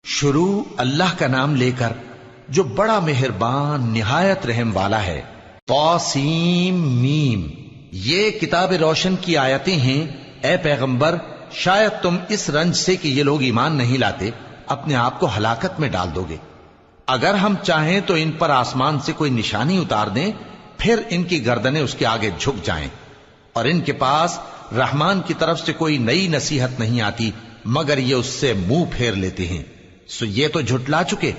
شروع اللہ کا نام لے کر جو بڑا مہربان نہایت رحم والا ہے۔ طاسیم میم، یہ کتاب روشن کی آیتیں ہیں۔ اے پیغمبر، شاید تم اس رنج سے کہ یہ لوگ ایمان نہیں لاتے اپنے آپ کو ہلاکت میں ڈال دو گے۔ اگر ہم چاہیں تو ان پر آسمان سے کوئی نشانی اتار دیں، پھر ان کی گردنیں اس کے آگے جھک جائیں، اور ان کے پاس رحمان کی طرف سے کوئی نئی نصیحت نہیں آتی مگر یہ اس سے منہ پھیر لیتے ہیں۔ سو یہ تو جھٹلا چکے،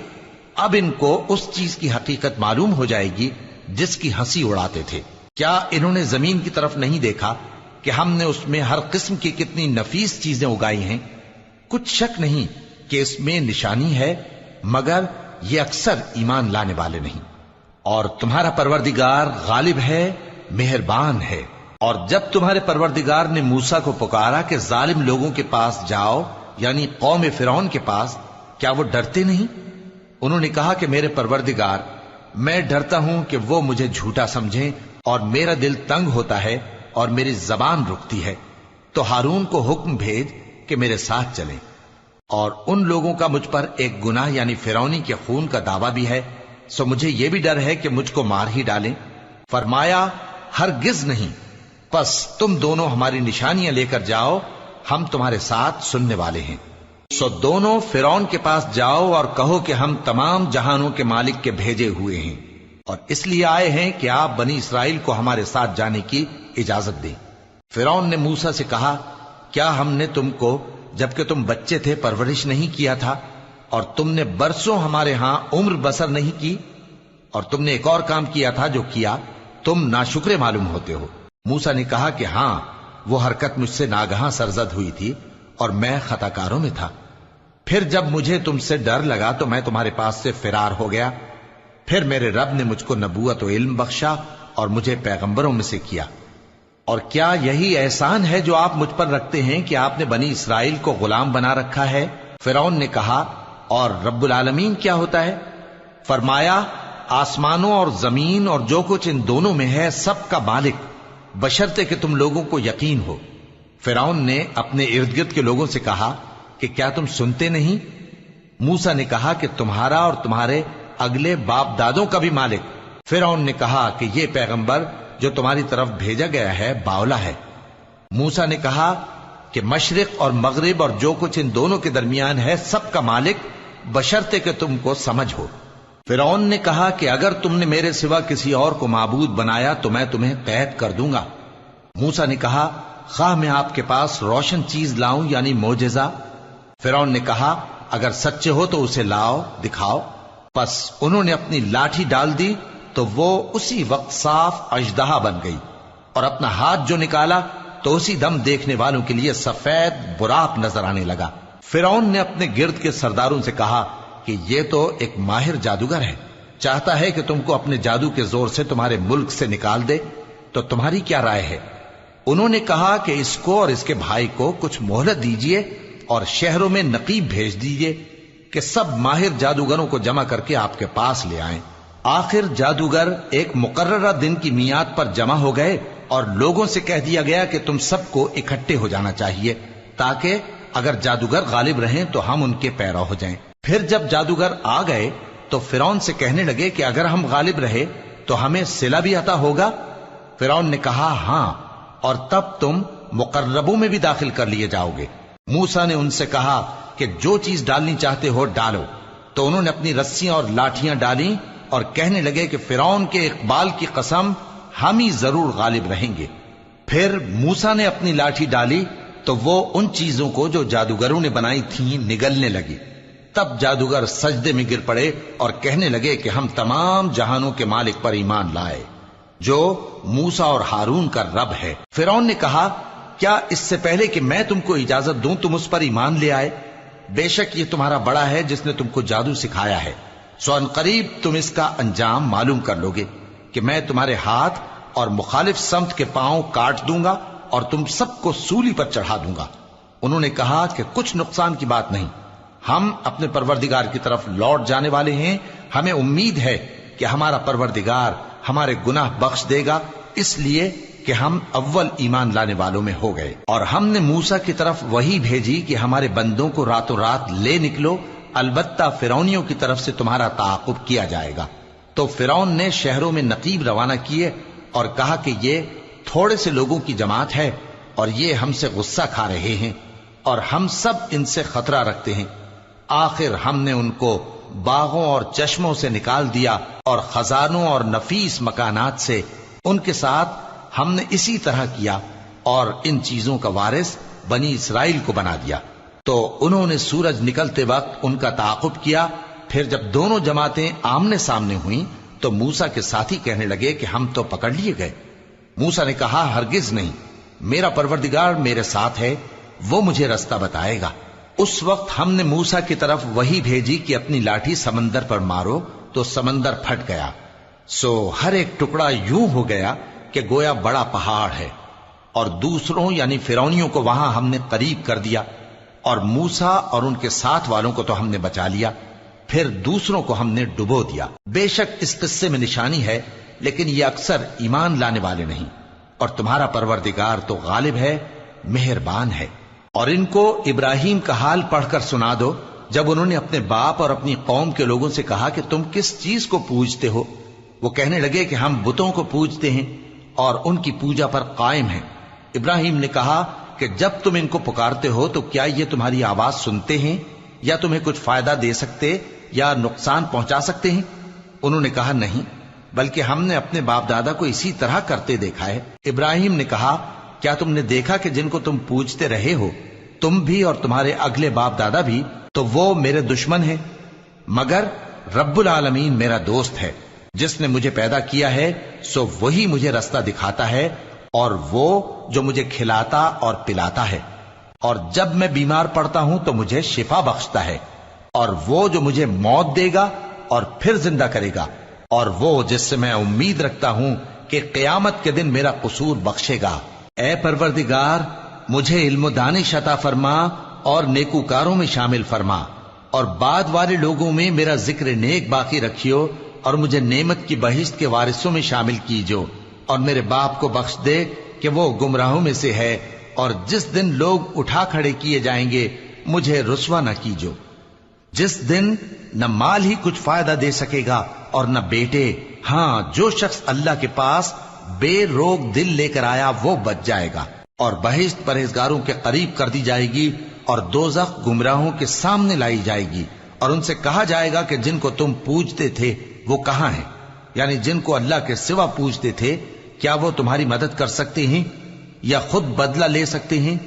اب ان کو اس چیز کی حقیقت معلوم ہو جائے گی جس کی ہنسی اڑاتے تھے۔ کیا انہوں نے زمین کی طرف نہیں دیکھا کہ ہم نے اس میں ہر قسم کی کتنی نفیس چیزیں اگائی ہیں؟ کچھ شک نہیں کہ اس میں نشانی ہے، مگر یہ اکثر ایمان لانے والے نہیں۔ اور تمہارا پروردگار غالب ہے، مہربان ہے۔ اور جب تمہارے پروردگار نے موسیٰ کو پکارا کہ ظالم لوگوں کے پاس جاؤ، یعنی قوم فرعون کے پاس، کیا وہ ڈرتے نہیں؟ انہوں نے کہا کہ میرے پروردگار، میں ڈرتا ہوں کہ وہ مجھے جھوٹا سمجھیں، اور میرا دل تنگ ہوتا ہے اور میری زبان رکتی ہے، تو ہارون کو حکم بھیج کہ میرے ساتھ چلیں۔ اور ان لوگوں کا مجھ پر ایک گناہ یعنی فرعونی کے خون کا دعویٰ بھی ہے، سو مجھے یہ بھی ڈر ہے کہ مجھ کو مار ہی ڈالیں۔ فرمایا ہرگز نہیں، پس تم دونوں ہماری نشانیاں لے کر جاؤ، ہم تمہارے ساتھ سننے والے ہیں۔ سو دونوں فرعون کے پاس جاؤ اور کہو کہ ہم تمام جہانوں کے مالک کے بھیجے ہوئے ہیں، اور اس لیے آئے ہیں کہ آپ بنی اسرائیل کو ہمارے ساتھ جانے کی اجازت دیں۔ فرعون نے موسیٰ سے کہا، کیا ہم نے تم کو جبکہ تم بچے تھے پرورش نہیں کیا تھا، اور تم نے برسوں ہمارے ہاں عمر بسر نہیں کی؟ اور تم نے ایک اور کام کیا تھا جو کیا، تم ناشکرے معلوم ہوتے ہو۔ موسیٰ نے کہا کہ ہاں، وہ حرکت مجھ سے ناگہاں سرزد ہوئی تھی اور میں خطا کاروں میں تھا۔ پھر جب مجھے تم سے ڈر لگا تو میں تمہارے پاس سے فرار ہو گیا۔ پھر میرے رب نے مجھ کو نبوت و علم بخشا اور مجھے پیغمبروں میں سے کیا۔ اور کیا یہی احسان ہے جو آپ مجھ پر رکھتے ہیں کہ آپ نے بنی اسرائیل کو غلام بنا رکھا ہے؟ فرعون نے کہا، اور رب العالمین کیا ہوتا ہے؟ فرمایا، آسمانوں اور زمین اور جو کچھ ان دونوں میں ہے سب کا مالک، بشرطے کہ تم لوگوں کو یقین ہو۔ فرعون نے اپنے ارد گرد کے لوگوں سے کہا کہ کیا تم سنتے نہیں؟ موسیٰ نے کہا کہ تمہارا اور تمہارے اگلے باپ دادوں کا بھی مالک۔ فرعون نے کہا کہ یہ پیغمبر جو تمہاری طرف بھیجا گیا ہے باولا ہے۔ موسیٰ نے کہا کہ مشرق اور مغرب اور جو کچھ ان دونوں کے درمیان ہے سب کا مالک، بشرطے کہ تم کو سمجھ ہو۔ فرعون نے کہا کہ اگر تم نے میرے سوا کسی اور کو معبود بنایا تو میں تمہیں قید کر دوں گا۔ موسیٰ نے کہا، خواہ میں آپ کے پاس روشن چیز لاؤں یعنی معجزہ؟ فرعون نے کہا، اگر سچے ہو تو اسے لاؤ، دکھاؤ۔ پس انہوں نے اپنی لاٹھی ڈال دی تو وہ اسی وقت صاف اژدہا بن گئی، اور اپنا ہاتھ جو نکالا تو اسی دم دیکھنے والوں کے لیے سفید براق نظر آنے لگا۔ فرعون نے اپنے گرد کے سرداروں سے کہا کہ یہ تو ایک ماہر جادوگر ہے، چاہتا ہے کہ تم کو اپنے جادو کے زور سے تمہارے ملک سے نکال دے، تو تمہاری کیا رائے ہے؟ انہوں نے کہا کہ اس کو اور اس کے بھائی کو کچھ مہلت دیجئے اور شہروں میں نقیب بھیج دیجئے کہ سب ماہر جادوگروں کو جمع کر کے آپ کے پاس لے آئیں۔ آخر جادوگر ایک مقررہ دن کی میعاد پر جمع ہو گئے اور لوگوں سے کہہ دیا گیا کہ تم سب کو اکٹھے ہو جانا چاہیے تاکہ اگر جادوگر غالب رہیں تو ہم ان کے پیرو ہو جائیں۔ پھر جب جادوگر آ گئے تو فرعون سے کہنے لگے کہ اگر ہم غالب رہے تو ہمیں صلہ بھی عطا ہوگا؟ فرعون نے کہا، ہاں، اور تب تم مقربوں میں بھی داخل کر لیے جاؤ گے۔ موسیٰ نے ان سے کہا کہ جو چیز ڈالنی چاہتے ہو ڈالو، تو انہوں نے اپنی رسیاں اور لاٹھیاں ڈالیں اور کہنے لگے کہ فرعون کے اقبال کی قسم، ہم ہی ضرور غالب رہیں گے۔ پھر موسیٰ نے اپنی لاٹھی ڈالی تو وہ ان چیزوں کو جو جادوگروں نے بنائی تھیں نگلنے لگی۔ تب جادوگر سجدے میں گر پڑے اور کہنے لگے کہ ہم تمام جہانوں کے مالک پر ایمان لائے جو موسیٰ اور ہارون کا رب ہے۔ فرعون نے کہا، کیا اس سے پہلے کہ میں تم کو اجازت دوں تم اس پر ایمان لے آئے؟ بے شک یہ تمہارا بڑا ہے جس نے تم کو جادو سکھایا ہے، سو ان قریب تم اس کا انجام معلوم کر لو گے کہ میں تمہارے ہاتھ اور مخالف سمت کے پاؤں کاٹ دوں گا اور تم سب کو سولی پر چڑھا دوں گا۔ انہوں نے کہا کہ کچھ نقصان کی بات نہیں، ہم اپنے پروردگار کی طرف لوٹ جانے والے ہیں، ہمیں امید ہے کہ ہمارا پروردگار ہمارے گناہ بخش دے گا، اس لیے کہ ہم اول ایمان لانے والوں میں ہو گئے۔ اور ہم نے موسیٰ کی طرف وحی بھیجی کہ ہمارے بندوں کو راتوں رات لے نکلو البتہ فرعونیوں کی طرف سے تمہارا تعاقب کیا جائے گا۔ تو فرعون نے شہروں میں نقیب روانہ کیے اور کہا کہ یہ تھوڑے سے لوگوں کی جماعت ہے اور یہ ہم سے غصہ کھا رہے ہیں اور ہم سب ان سے خطرہ رکھتے ہیں۔ آخر ہم نے ان کو باغوں اور چشموں سے نکال دیا اور خزانوں اور نفیس مکانات سے ان کے ساتھ ہم نے اسی طرح کیا، اور ان چیزوں کا وارث بنی اسرائیل کو بنا دیا۔ تو انہوں نے سورج نکلتے وقت ان کا تعاقب کیا۔ پھر جب دونوں جماعتیں آمنے سامنے ہوئیں تو موسیٰ کے ساتھی کہنے لگے کہ ہم تو پکڑ لیے گئے۔ موسیٰ نے کہا ہرگز نہیں، میرا پروردگار میرے ساتھ ہے، وہ مجھے رستہ بتائے گا۔ اس وقت ہم نے موسیٰ کی طرف وحی بھیجی کہ اپنی لاٹھی سمندر پر مارو، تو سمندر پھٹ گیا، سو ہر ایک ٹکڑا یوں ہو گیا کہ گویا بڑا پہاڑ ہے، اور دوسروں یعنی فرعونیوں کو وہاں ہم نے قریب کر دیا، اور موسیٰ اور ان کے ساتھ والوں کو تو ہم نے بچا لیا، پھر دوسروں کو ہم نے ڈبو دیا۔ بے شک اس قصے میں نشانی ہے، لیکن یہ اکثر ایمان لانے والے نہیں، اور تمہارا پروردگار تو غالب ہے، مہربان ہے۔ اور ان کو ابراہیم کا حال پڑھ کر سنا دو، جب انہوں نے اپنے باپ اور اپنی قوم کے لوگوں سے کہا کہ تم کس چیز کو پوجتے ہو؟ وہ کہنے لگے کہ ہم بتوں کو پوجتے ہیں اور ان کی پوجا پر قائم ہیں۔ ابراہیم نے کہا کہ جب تم ان کو پکارتے ہو تو کیا یہ تمہاری آواز سنتے ہیں یا تمہیں کچھ فائدہ دے سکتے یا نقصان پہنچا سکتے ہیں؟ انہوں نے کہا نہیں، بلکہ ہم نے اپنے باپ دادا کو اسی طرح کرتے دیکھا ہے۔ ابراہیم نے کہا کیا تم نے دیکھا کہ جن کو تم پوجتے رہے ہو، تم بھی اور تمہارے اگلے باپ دادا بھی، تو وہ میرے دشمن ہیں، مگر رب العالمین میرا دوست ہے، جس نے مجھے پیدا کیا ہے سو وہی مجھے رستہ دکھاتا ہے، اور وہ جو مجھے کھلاتا اور پلاتا ہے، اور جب میں بیمار پڑتا ہوں تو مجھے شفا بخشتا ہے، اور وہ جو مجھے موت دے گا اور پھر زندہ کرے گا، اور وہ جس سے میں امید رکھتا ہوں کہ قیامت کے دن میرا قصور بخشے گا۔ اے پروردگار، مجھے علم و دانش عطا فرما اور نیکوکاروں میں شامل فرما، اور بعد والے لوگوں میں میرا ذکر نیک باقی رکھیو، اور مجھے نعمت کی بہشت کے وارثوں میں شامل کیجو، اور میرے باپ کو بخش دے کہ وہ گمراہوں میں سے ہے، اور جس دن لوگ اٹھا کھڑے کیے جائیں گے مجھے رسوا نہ کیجو، جس دن نہ مال ہی کچھ فائدہ دے سکے گا اور نہ بیٹے۔ ہاں، جو شخص اللہ کے پاس بے روک دل لے کر آیا وہ بچ جائے گا، اور بہشت پرہیزگاروں کے قریب کر دی جائے گی، اور دوزخ گمراہوں کے سامنے لائی جائے گی، اور ان سے کہا جائے گا کہ جن کو تم پوجتے تھے وہ کہاں ہیں؟ یعنی جن کو اللہ کے سوا پوجتے تھے، کیا وہ تمہاری مدد کر سکتے ہیں یا خود بدلہ لے سکتے ہیں؟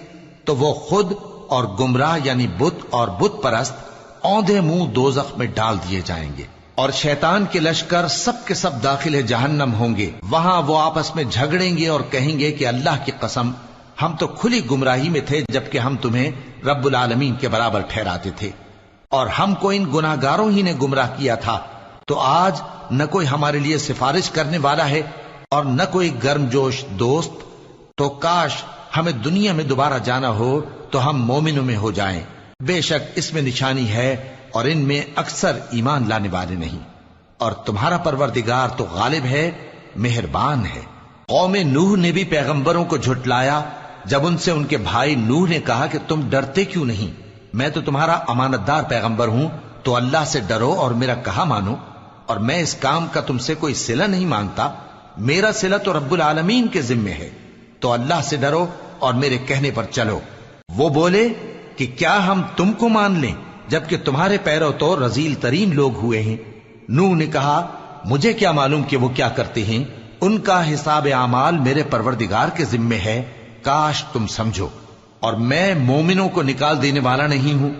تو وہ خود اور گمراہ یعنی بت اور بت پرست اوندھے منہ دوزخ میں ڈال دیے جائیں گے، اور شیطان کے لشکر سب کے سب داخل جہنم ہوں گے۔ وہاں وہ آپس میں جھگڑیں گے اور کہیں گے کہ اللہ کی قسم، ہم تو کھلی گمراہی میں تھے جبکہ ہم تمہیں رب العالمین کے برابر ٹھہراتے تھے، اور ہم کو ان گناہگاروں ہی نے گمراہ کیا تھا، تو آج نہ کوئی ہمارے لیے سفارش کرنے والا ہے اور نہ کوئی گرم جوش دوست۔ تو کاش ہمیں دنیا میں دوبارہ جانا ہو تو ہم مومنوں میں ہو جائیں۔ بے شک اس میں نشانی ہے اور ان میں اکثر ایمان لانے والے نہیں، اور تمہارا پروردگار تو غالب ہے، مہربان ہے۔ قوم نوح نے بھی پیغمبروں کو جھٹلایا جب ان سے ان کے بھائی نوح نے کہا کہ تم ڈرتے کیوں نہیں؟ میں تو تمہارا امانت دار پیغمبر ہوں، تو اللہ سے ڈرو اور میرا کہا مانو، اور میں اس کام کا تم سے کوئی صلہ نہیں مانگتا، میرا صلہ تو رب العالمین کے ذمے ہے، تو اللہ سے ڈرو اور میرے کہنے پر چلو۔ وہ بولے کہ کیا ہم تم کو مان لیں جبکہ تمہارے پیرو تو رذیل ترین لوگ ہوئے ہیں؟ نوح نے کہا مجھے کیا معلوم کہ وہ کیا کرتے ہیں، ان کا حساب اعمال میرے پروردگار کے ذمے ہے، کاش تم سمجھو۔ اور میں مومنوں کو نکال دینے والا نہیں ہوں،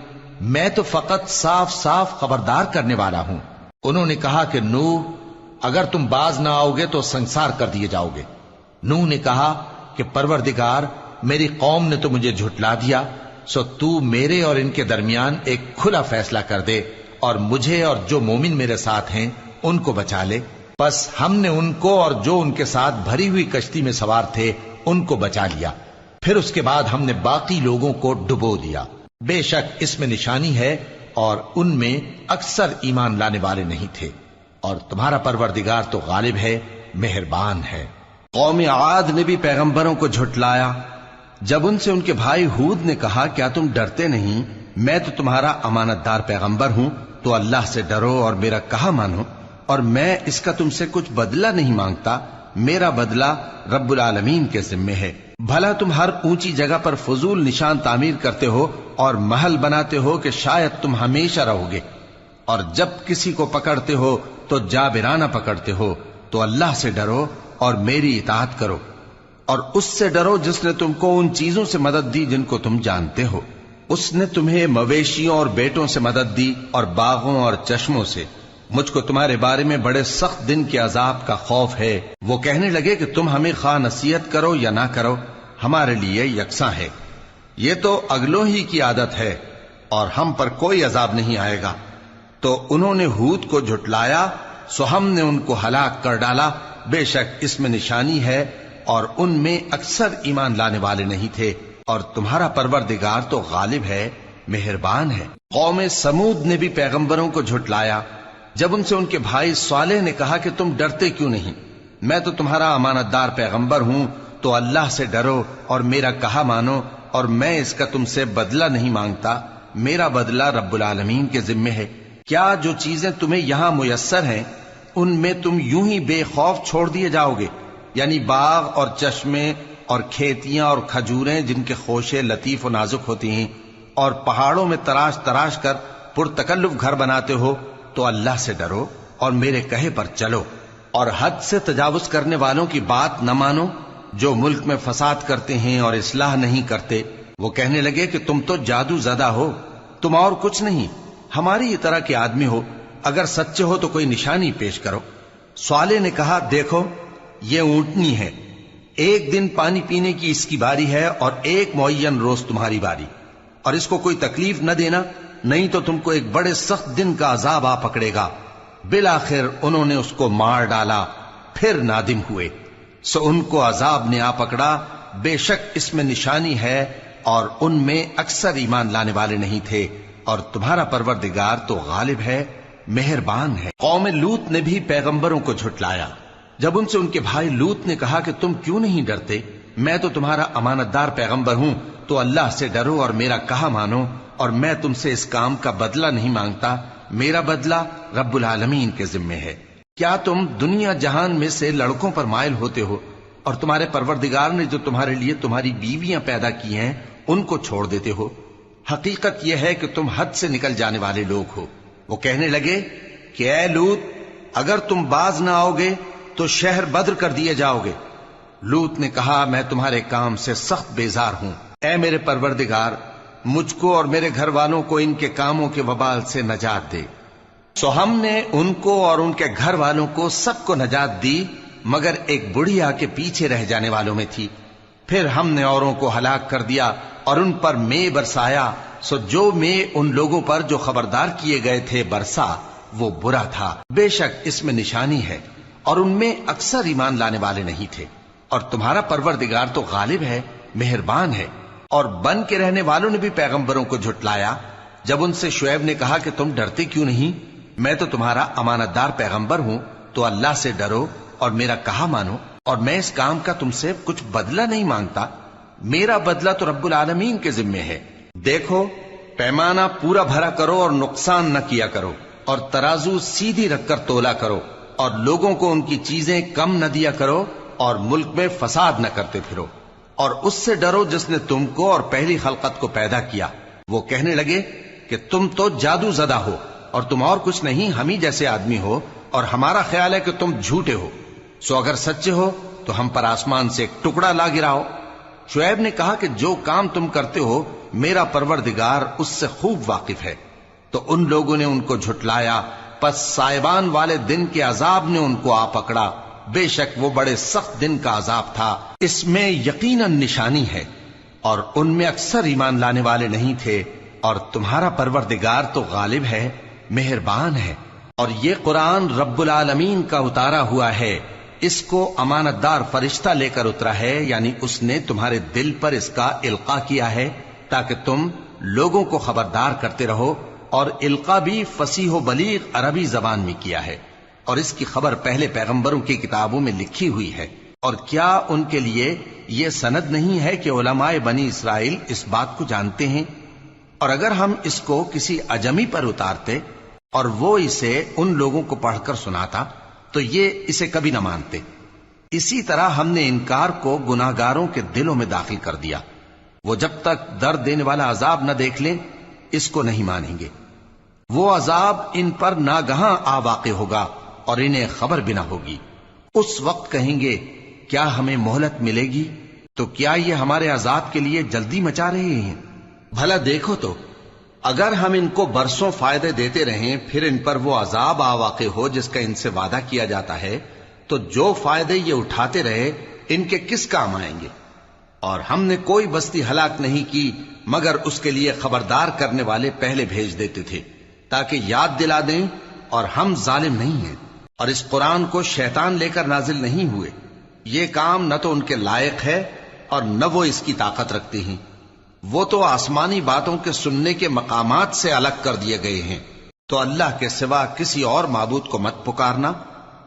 میں تو فقط صاف صاف خبردار کرنے والا ہوں۔ انہوں نے کہا کہ نوح، اگر تم باز نہ آؤ گے تو سنسار کر دیے جاؤ گے۔ نوح نے کہا کہ پروردگار، میری قوم نے تو مجھے جھٹلا دیا، سو تو میرے اور ان کے درمیان ایک کھلا فیصلہ کر دے، اور مجھے اور جو مومن میرے ساتھ ہیں ان کو بچا لے۔ بس ہم نے ان کو اور جو ان کے ساتھ بھری ہوئی کشتی میں سوار تھے ان کو بچا لیا، پھر اس کے بعد ہم نے باقی لوگوں کو ڈبو دیا۔ بے شک اس میں نشانی ہے اور ان میں اکثر ایمان لانے والے نہیں تھے، اور تمہارا پروردگار تو غالب ہے، مہربان ہے۔ قوم عاد نے بھی پیغمبروں کو جھٹلایا جب ان سے ان کے بھائی ہود نے کہا کیا تم ڈرتے نہیں؟ میں تو تمہارا امانت دار پیغمبر ہوں، تو اللہ سے ڈرو اور میرا کہا مانو، اور میں اس کا تم سے کچھ بدلہ نہیں مانگتا، میرا بدلہ رب العالمین کے ذمے ہے۔ بھلا تم ہر اونچی جگہ پر فضول نشان تعمیر کرتے ہو اور محل بناتے ہو کہ شاید تم ہمیشہ رہو گے، اور جب کسی کو پکڑتے ہو تو جابرانہ پکڑتے ہو، تو اللہ سے ڈرو اور میری اطاعت کرو، اور اس سے ڈرو جس نے تم کو ان چیزوں سے مدد دی جن کو تم جانتے ہو۔ اس نے تمہیں مویشیوں اور بیٹوں سے مدد دی اور باغوں اور چشموں سے۔ مجھ کو تمہارے بارے میں بڑے سخت دن کے عذاب کا خوف ہے۔ وہ کہنے لگے کہ تم ہمیں خواہ نصیحت کرو یا نہ کرو، ہمارے لیے یکساں ہے، یہ تو اگلوں ہی کی عادت ہے، اور ہم پر کوئی عذاب نہیں آئے گا۔ تو انہوں نے ہود کو جھٹلایا، سو ہم نے ان کو ہلاک کر ڈالا۔ بے شک اس میں نشانی ہے، اور ان میں اکثر ایمان لانے والے نہیں تھے، اور تمہارا پروردگار تو غالب ہے، مہربان ہے۔ قوم سمود نے بھی پیغمبروں کو جھٹلایا جب ان سے ان کے بھائی صالح نے کہا کہ تم ڈرتے کیوں نہیں، میں تو تمہارا امانت دار پیغمبر ہوں، تو اللہ سے ڈرو اور میرا کہا مانو، اور میں اس کا تم سے بدلہ نہیں مانگتا، میرا بدلہ رب العالمین کے ذمے ہے۔ کیا جو چیزیں تمہیں یہاں میسر ہیں ان میں تم یوں ہی بے خوف چھوڑ دیے جاؤ گے؟ یعنی باغ اور چشمے اور کھیتیاں اور کھجوریں جن کے خوشے لطیف و نازک ہوتی ہیں، اور پہاڑوں میں تراش تراش کر پرتکلف گھر بناتے ہو، تو اللہ سے ڈرو اور میرے کہے پر چلو، اور حد سے تجاوز کرنے والوں کی بات نہ مانو جو ملک میں فساد کرتے ہیں اور اصلاح نہیں کرتے۔ وہ کہنے لگے کہ تم تو جادو زدہ ہو، تم اور کچھ نہیں، ہماری طرح کے آدمی ہو، اگر سچے ہو تو کوئی نشانی پیش کرو۔ صالح نے کہا دیکھو یہ اونٹنی ہے، ایک دن پانی پینے کی اس کی باری ہے اور ایک معین روز تمہاری باری، اور اس کو کوئی تکلیف نہ دینا، نہیں تو تم کو ایک بڑے سخت دن کا عذاب آ پکڑے گا۔ بالآخر انہوں نے اس کو مار ڈالا، پھر نادم ہوئے، سو ان کو عذاب نے آ پکڑا۔ بے شک اس میں نشانی ہے، اور ان میں اکثر ایمان لانے والے نہیں تھے، اور تمہارا پروردگار تو غالب ہے، مہربان ہے۔ قوم لوط نے بھی پیغمبروں کو جھٹلایا جب ان سے ان کے بھائی لوط نے کہا کہ تم کیوں نہیں ڈرتے، میں تو تمہارا امانت دار پیغمبر ہوں، تو اللہ سے ڈرو اور میرا کہا مانو، اور میں تم سے اس کام کا بدلہ نہیں مانگتا، میرا بدلہ رب العالمین کے ذمے ہے۔ کیا تم دنیا جہان میں سے لڑکوں پر مائل ہوتے ہو، اور تمہارے پروردگار نے جو تمہارے لیے تمہاری بیویاں پیدا کی ہیں ان کو چھوڑ دیتے ہو؟ حقیقت یہ ہے کہ تم حد سے نکل جانے والے لوگ ہو۔ وہ کہنے لگے کہ اے لوط، اگر تم باز نہ آؤ گے تو شہر بدر کر دیے جاؤ گے۔ لوط نے کہا میں تمہارے کام سے سخت بیزار ہوں، اے میرے پروردگار مجھ کو اور میرے گھر والوں کو ان کے کاموں کے وبال سے نجات دے۔ سو ہم نے ان کو اور ان کے گھر والوں کو سب کو نجات دی، مگر ایک بڑھیا کے پیچھے رہ جانے والوں میں تھی۔ پھر ہم نے اوروں کو ہلاک کر دیا اور ان پر مے برسایا، سو جو مے ان لوگوں پر جو خبردار کیے گئے تھے برسا وہ برا تھا۔ بے شک اس میں نشانی ہے، اور ان میں اکثر ایمان لانے والے نہیں تھے، اور تمہارا پروردگار تو غالب ہے، مہربان ہے۔ اور بن کے رہنے والوں نے بھی پیغمبروں کو جھٹلایا جب ان سے شعیب نے کہا کہ تم ڈرتے کیوں نہیں، میں تو تمہارا امانت دار پیغمبر ہوں، تو اللہ سے ڈرو اور میرا کہا مانو، اور میں اس کام کا تم سے کچھ بدلہ نہیں مانگتا، میرا بدلہ تو رب العالمین کے ذمے ہے۔ دیکھو پیمانہ پورا بھرا کرو اور نقصان نہ کیا کرو، اور ترازو سیدھی رکھ کر تولا کرو، اور لوگوں کو ان کی چیزیں کم نہ دیا کرو، اور ملک میں فساد نہ کرتے پھرو، اور اس سے ڈرو جس نے تم کو اور پہلی خلقت کو پیدا کیا۔ وہ کہنے لگے کہ تم تو جادو زدہ ہو، اور تم اور کچھ نہیں، ہم ہی جیسے آدمی ہو، اور ہمارا خیال ہے کہ تم جھوٹے ہو، سو اگر سچے ہو تو ہم پر آسمان سے ایک ٹکڑا لا گراؤ۔ شعیب نے کہا کہ جو کام تم کرتے ہو میرا پروردگار اس سے خوب واقف ہے۔ تو ان لوگوں نے ان کو جھٹلایا، پس سائبان والے دن کے عذاب نے ان کو آ پکڑا، بے شک وہ بڑے سخت دن کا عذاب تھا، اس میں یقیناً نشانی ہے، اور ان میں اکثر ایمان لانے والے نہیں تھے، اور تمہارا پروردگار تو غالب ہے، مہربان ہے۔ اور یہ قرآن رب العالمین کا اتارا ہوا ہے، اس کو امانت دار فرشتہ لے کر اترا ہے، یعنی اس نے تمہارے دل پر اس کا القاء کیا ہے تاکہ تم لوگوں کو خبردار کرتے رہو، اور القاء بھی فصیح و بلیغ عربی زبان میں کیا ہے، اور اس کی خبر پہلے پیغمبروں کی کتابوں میں لکھی ہوئی ہے۔ اور کیا ان کے لیے یہ سند نہیں ہے کہ علماء بنی اسرائیل اس بات کو جانتے ہیں؟ اور اگر ہم اس کو کسی اجمی پر اتارتے اور وہ اسے ان لوگوں کو پڑھ کر سناتا تو یہ اسے کبھی نہ مانتے. اسی طرح ہم نے انکار کو گناہگاروں کے دلوں میں داخل کر دیا. وہ جب تک درد دینے والا عذاب نہ دیکھ لیں اس کو نہیں مانیں گے. وہ عذاب ان پر ناگہاں آ واقع ہوگا اور انہیں خبر بھی نہ ہوگی. اس وقت کہیں گے کیا ہمیں مہلت ملے گی؟ تو کیا یہ ہمارے عذاب کے لیے جلدی مچا رہے ہیں؟ بھلا دیکھو تو اگر ہم ان کو برسوں فائدے دیتے رہیں پھر ان پر وہ عذاب آ واقع ہو جس کا ان سے وعدہ کیا جاتا ہے تو جو فائدے یہ اٹھاتے رہے ان کے کس کام آئیں گے؟ اور ہم نے کوئی بستی ہلاک نہیں کی مگر اس کے لیے خبردار کرنے والے پہلے بھیج دیتے تھے تاکہ یاد دلا دیں، اور ہم ظالم نہیں ہیں. اور اس قرآن کو شیطان لے کر نازل نہیں ہوئے. یہ کام نہ تو ان کے لائق ہے اور نہ وہ اس کی طاقت رکھتے ہیں. وہ تو آسمانی باتوں کے سننے کے مقامات سے الگ کر دیے گئے ہیں. تو اللہ کے سوا کسی اور معبود کو مت پکارنا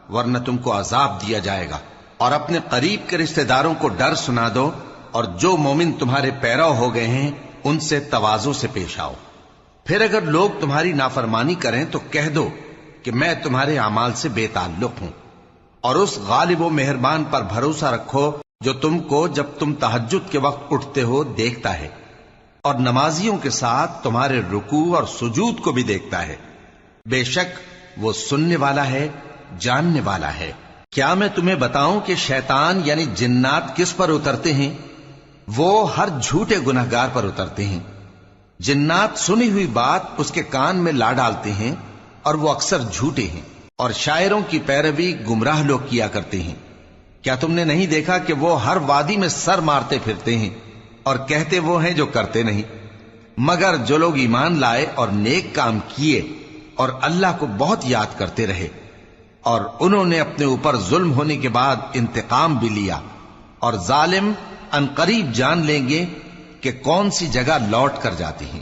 ورنہ تم کو عذاب دیا جائے گا. اور اپنے قریب کے رشتہ داروں کو ڈر سنا دو، اور جو مومن تمہارے پیرو ہو گئے ہیں ان سے تواضع سے پیش آؤ. پھر اگر لوگ تمہاری نافرمانی کریں تو کہہ دو کہ میں تمہارے اعمال سے بے تعلق ہوں، اور اس غالب و مہربان پر بھروسہ رکھو جو تم کو جب تم تہجد کے وقت اٹھتے ہو دیکھتا ہے، اور نمازیوں کے ساتھ تمہارے رکوع اور سجود کو بھی دیکھتا ہے. بے شک وہ سننے والا ہے، جاننے والا ہے. کیا میں تمہیں بتاؤں کہ شیطان یعنی جنات کس پر اترتے ہیں؟ وہ ہر جھوٹے گنہگار پر اترتے ہیں. جنات سنی ہوئی بات اس کے کان میں لا ڈالتے ہیں اور وہ اکثر جھوٹے ہیں، اور شاعروں کی پیروی گمراہ لوگ کیا کرتے ہیں. کیا تم نے نہیں دیکھا کہ وہ ہر وادی میں سر مارتے پھرتے ہیں اور کہتے وہ ہیں جو کرتے نہیں؟ مگر جو لوگ ایمان لائے اور نیک کام کیے اور اللہ کو بہت یاد کرتے رہے، اور انہوں نے اپنے اوپر ظلم ہونے کے بعد انتقام بھی لیا، اور ظالم ان قریب جان لیں گے کہ کون سی جگہ لوٹ کر جاتی ہیں.